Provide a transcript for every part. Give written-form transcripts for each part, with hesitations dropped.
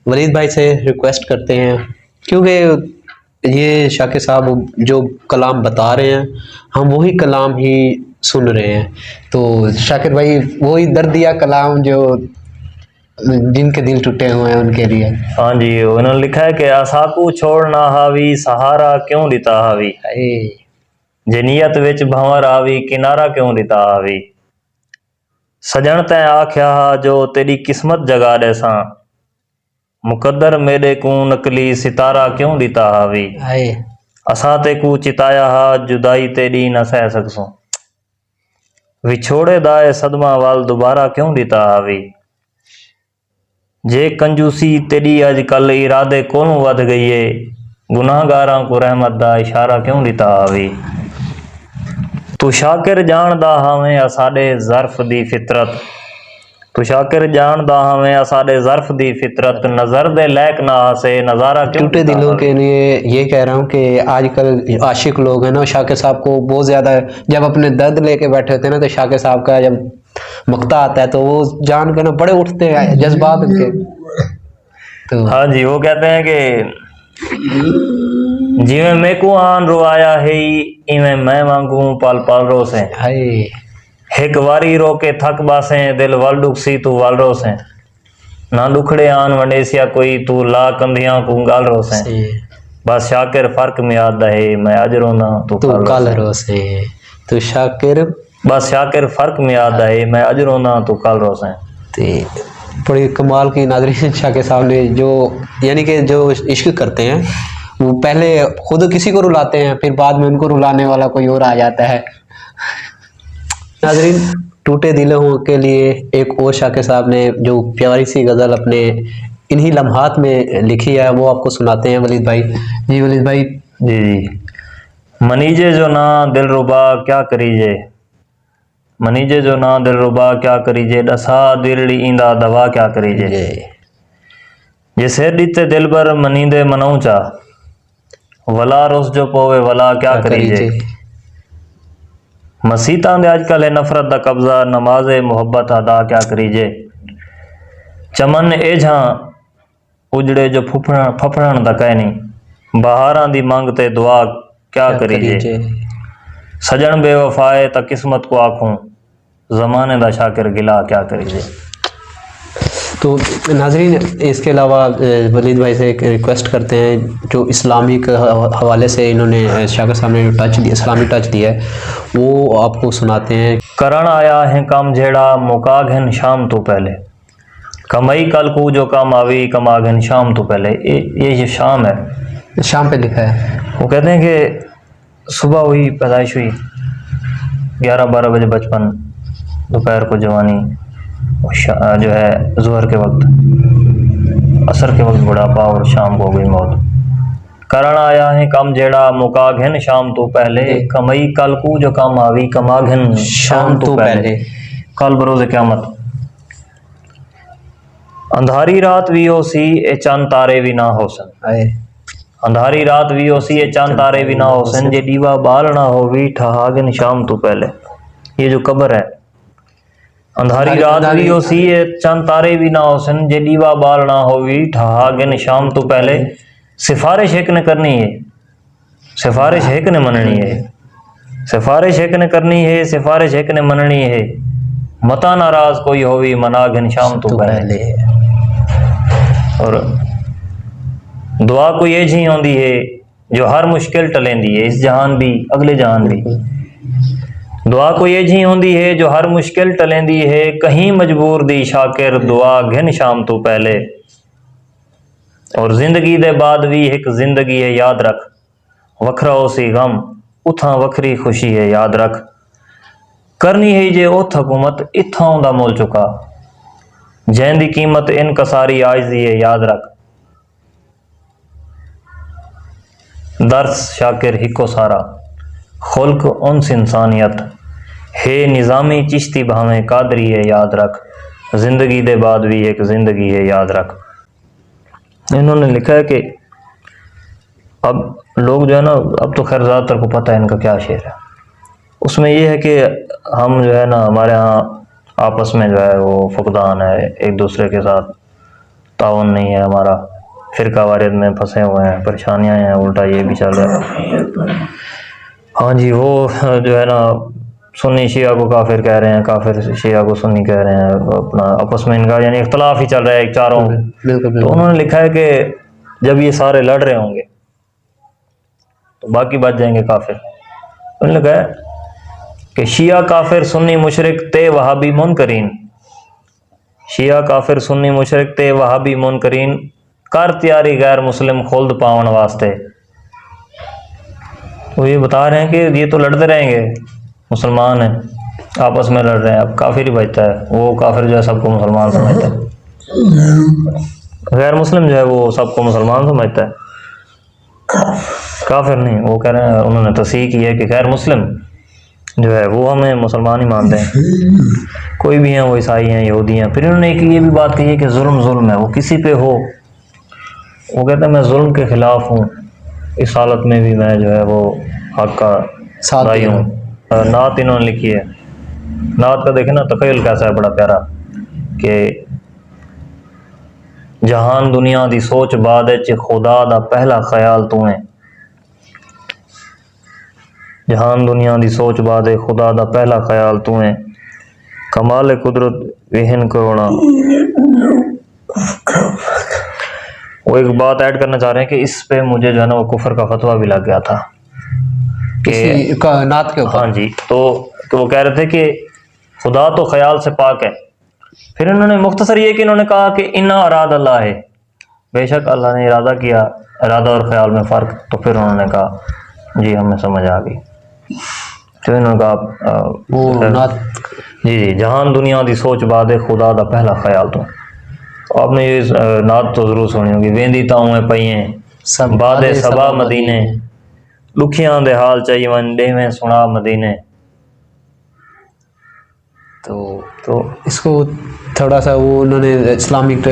वलीद भाई से रिक्वेस्ट करते हैं, क्योंकि ये शाकिर साहब जो कलाम बता रहे हैं हम वही कलाम ही सुन रहे हैं। तो शाकिर भाई वही दर्दिया कलाम जो जिनके दिल टूटे हुए हैं उनके लिए। हाँ जी, उन्होंने लिखा है कि आसाकू छोड़ना हावी, सहारा क्यों दिता हावी, जे नियत विच भंवर आवी, किनारा क्यों दिता हावी। सजण तैं आख्या हा जो तेरी किस्मत जगा देसा, मुकद्दर मेरे को नकली सितारा क्यों दिता हावी। असां ते को चिताया हा जुदाई तेरी न सह सकसूं, विछोड़े दाए सदमा वाल दोबारा क्यों दिता हावी। जे कंजूसी तेरी अजकल इरादे कोलों वध गई है, गुनाहगारां को रहमत दा इशारा क्यों दिता हावी। तू शाकिर जानदा हमें असाडे ज़र्फ दी फितरत, तू शाकिर जानदा हमें असाडे ज़र्फ दी फितरत, नजर दे लायक ना से नज़ारा क्यों। टूटे दिलों के लिए ये कह रहा हूँ कि आजकल आशिक लोग हैं ना, शाकिर साहब को बहुत ज़्यादा जब अपने दर्द लेके बैठे होते हैं ना, तो शाकिर साहब का जब मक्ता आता है तो वो जान के ना बड़े उठते हैं जज्बात उनके। तो हाँ जी, वो कहते हैं कि जिवें मेकू आन रोआया है इवें मैं मांगू पाल पाल रोसे, एक वारी रो के थक बासे दिल वल डुकसी तू वल रोसे, ना दुखड़े आन वंडेसिया कोई तू ला कंधियां को गाल रोसे, बस शाकिर फर्क में आता है मैं अज रोना तू कल रोसे। तो शाकिर बस शाकिर फर्क में आता है मैं अज रोना तू कल रोसे। बड़ी कमाल की नाज़रीन शाकिर साहब ने जो यानी कि जो इश्क करते हैं वो पहले खुद किसी को रुलाते हैं, फिर बाद में उनको रुलाने वाला कोई और आ जाता है। नाज़रीन, टूटे दिलों के लिए एक और शाकिर साहब ने जो प्यारी सी गज़ल अपने इन्हीं लम्हात में लिखी है वो आपको सुनाते हैं वलीद भाई। जी वलीद भाई। जी जी। मनीजे जो ना दिल रुबा क्या करीजे, मनीजे जो ना दिल रुबा क्या करीजे, डसा दिलड़ी ईंदा दवा क्या करीजे, जे सेर दीते दिल बर मनींदे मनऊचा, वला रोस जो पोवे वला क्या करीजे। मसीतां दे अजकल है नफरत दा कब्जा, नमाजे मुहब्बत अदा क्या करीजे, चमन एझां उजड़े जो फफड़न दा कहनी, बहारां दी मंग ते दुआ क्या करीजे, सजन बेवफाए ता किस्मत को आखूं, ज़माने दा शाकिर गिला क्या करीजे। तो नाज़रीन, इसके अलावा वलीद भाई से एक रिक्वेस्ट करते हैं जो इस्लामिक हवाले से इन्होंने शाकिर साहब ने टच दिया, इस्लामी टच दिया है, वो आपको सुनाते हैं। करण आया है काम झेड़ा मुका घन शाम तो पहले, कमई कल को जो काम आवी कमा घन शाम तो पहले। ये शाम है, शाम पे लिखा है। वो कहते हैं कि सुबह हुई पैदाइश हुई, 11-12 बजे बचपन, दोपहर को जवानी, जो है ज़ोहर के वक्त, असर के वक्त बुढ़ापा और शाम को हो गई मौत। करण आया है कम जेड़ा मुका घन शाम तो पहले, कमई कल को जो काम आवी कमा घन शाम तो पहले, कल बरोज़े क़यामत। अंधारी रात भी होसी ए चंद तारे भी ना होसन, अंधारी रात भी होसी ए चंद तारे भी ना होसन, जे दीवा बाल ना होवी ठहागन शाम तो पहले। ये जो कब्र है, अंधारी रात भी होसी ए चंद तारे भी ना होसन, जे दीवा बाल ना होवी ठहागन शाम तो पहले। सिफारिश एक ने करनी है, सिफारिश एक ने मननी है, सिफारिश एक ने करनी है, सिफारिश एक ने मननी है, मता नाराज कोई होवी मना घन शाम तो पहले। और दुआ कोई ये जी होंदी है जो हर मुश्किल टलेंदी है, इस जहान भी अगले जहान भी। दुआ कोई ये जी होंदी है जो हर मुश्किल टलेंदी है, कहीं मजबूर दी शाकिर दुआ घन शाम तो पहले। और जिंदगी दे बाद भी एक जिंदगी है याद रख, वखरा होसी गम उथा वखरी खुशी है याद रख, करनी है जे उथ हुकूमत इथा दा मोल चुका, जैंदी कीमत इनकसारी आजदी है याद रख। दर्स शाकिर हिको सारा खुल्क उनस इंसानियत, हे निज़ामी चिश्ती भावें कादरी है याद रख, जिंदगी दे बाद भी एक जिंदगी है याद रख। इन्होंने लिखा है कि अब लोग जो है ना, अब तो खैर ज़्यादातर को पता है इनका क्या शेर है, उसमें ये है कि हम जो है ना हमारे यहाँ आपस में जो है वो फुकदान है, एक दूसरे के साथ ताउन नहीं है हमारा, फिरका वारियत में फंसे हुए हैं, परेशानियां हैं, उल्टा ये भी चल रहा है। हाँ जी, वो जो है ना सुन्नी शिया को काफिर कह रहे हैं, काफिर शिया को सुन्नी कह रहे हैं, अपना आपस में इनका यानी इख्तलाफ ही चल रहा है एक चारों। तो उन्होंने लिखा है कि जब ये सारे लड़ रहे होंगे तो बाकी बच जाएंगे काफिर। उन्होंने लिखा है कि शिया काफिर सुन्नी मुशरिक ते वहाबी मुनकरीन, शिया काफिर सुन्नी मुशरिक ते वहाबी मुनकरीन कर तैयारी गैर मुस्लिम खुल्द पावन वास्ते। तो ये बता रहे हैं कि ये तो लड़ते रहेंगे, मुसलमान हैं आपस में लड़ रहे हैं, अब काफिर ही बचता है, वो काफिर जो है सबको मुसलमान समझता है, गैर मुस्लिम जो है वो सबको मुसलमान समझता है, काफिर नहीं। वो कह रहे हैं, उन्होंने तस्हीह की है कि गैर मुस्लिम जो है वो हमें मुसलमान ही मानते हैं, कोई भी हैं, वो ईसाई हैं, यहूदी हैं। फिर उन्होंने एक ये भी बात कही है कि जुल्म है, वो किसी पे हो, वो कहते हैं मैं जुल्म के खिलाफ हूँ, इस हालत में भी मैं जो है वो हक का साथी हूँ। नात इन्होंने लिखी है, नात का देखे ना तखयल कैसा है, बड़ा प्यारा, कि जहान दुनिया दी सोच बाद च खुदा दा पहला ख्याल तू है, जहान दुनिया दी सोच बाद खुदा दा पहला ख्याल तू है, कमाल कुदरत विहिन करोना। वो एक बात ऐड करना चाह रहे हैं कि इस पे मुझे जो है ना वो कुफर का फतवा भी लग गया था कि नात के ऊपर। हाँ जी, तो वो कह रहे थे कि खुदा तो ख्याल से पाक है। फिर इन्होंने मुख्तसर ये कि इन्होंने कहा कि इन्ना अराद अल्लाह है, बेशक अल्लाह ने इरादा किया, इरादा और ख्याल में फ़र्क। तो फिर उन्होंने कहा जी हमें समझ आ गई। तो इन्होंने कहा वो नात जी जहान दुनिया दी सोच बाद खुदा दा पहला ख्याल तो आपने ये नात तो जरूर सुनी होगी। वेंदी ताऊं पईएं बादे सबा मदीने, लुखियां दे हाल चाहिए वन देवें सुना मदीने। तो इसको थोड़ा सा वो उन्होंने इस्लामिक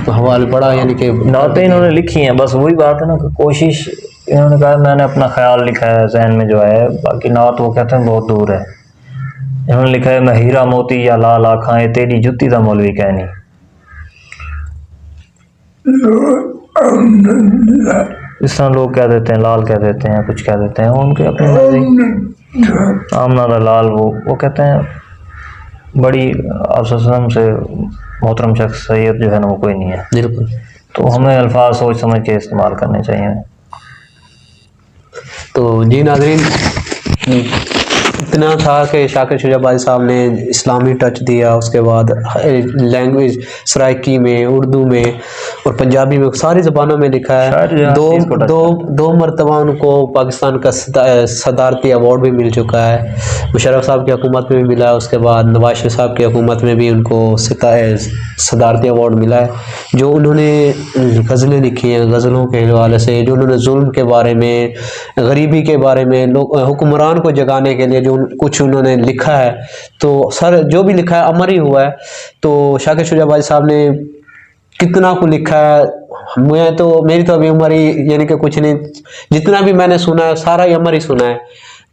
हवाले पढ़ा, यानी कि नातें इन्होंने लिखी हैं, बस वही बात है ना कि कोशिश इन्होंने कहा मैंने अपना ख्याल लिखा है जहन में जो है, बाकी नात वो कहते हैं बहुत दूर है। इन्होंने लिखा है मैं हीरा मोती या लाल आखाएं तेरी जुत्ती दा मौलवी कहनी। इस तरह लोग कह देते हैं, लाल कह देते हैं, कुछ कह देते हैं, उनके अपनी मर्जी। आमना दा लाल वो कहते हैं बड़ी आप से मोहतरम शख्स सैयद जो है ना वो कोई नहीं है। बिल्कुल। तो हमें अल्फाज सोच समझ के इस्तेमाल करने चाहिए। तो जी नाज़रीन, इतना था कि शाकिर शुजाबादी साहब ने इस्लामी टच दिया, उसके बाद लैंग्वेज सराइकी में, उर्दू में और पंजाबी में, सारी ज़बानों में लिखा है। दो मरतबा उनको पाकिस्तान का सदारती अवार्ड भी मिल चुका है। मुशर्रफ साहब की हुकूमत में भी मिला है, उसके बाद नवाज शरीफ साहब की हुकूमत में भी उनको सदारती अवार्ड मिला है। जो उन्होंने गज़लें लिखी हैं, गज़लों के हवाले से, जो उन्होंने जुल्म के बारे में, गरीबी के बारे में, हुक्मरान को जगाने के लिए जो कुछ उन्होंने लिखा है, तो सर जो भी लिखा है अमर ही हुआ है। तो शाकिर शुजाबादी साहब ने कितना को लिखा है, मैं तो मेरी तो अभी उम्र ही यानी कि कुछ नहीं, जितना भी मैंने सुना है सारा ही अमर ही सुना है।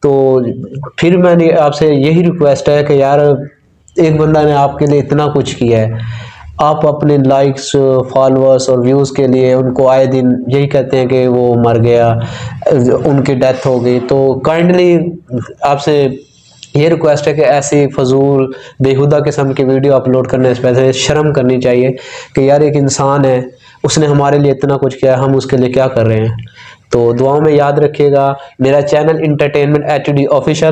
तो फिर मैंने आपसे यही रिक्वेस्ट है कि यार एक बंदा ने आपके लिए इतना कुछ किया है, आप अपने लाइक्स, फॉलोअर्स और व्यूज़ के लिए उनको आए दिन यही कहते हैं कि वो मर गया, उनकी डेथ हो गई। तो काइंडली आपसे ये रिक्वेस्ट है कि ऐसी फजूल बेहुदा किस्म की वीडियो अपलोड करने से पहले शर्म करनी चाहिए कि यार एक इंसान है, उसने हमारे लिए इतना कुछ किया, हम उसके लिए क्या कर रहे हैं। तो दुआओं में याद रखिएगा। मेरा चैनल एंटरटेनमेंट HD ऑफिशियल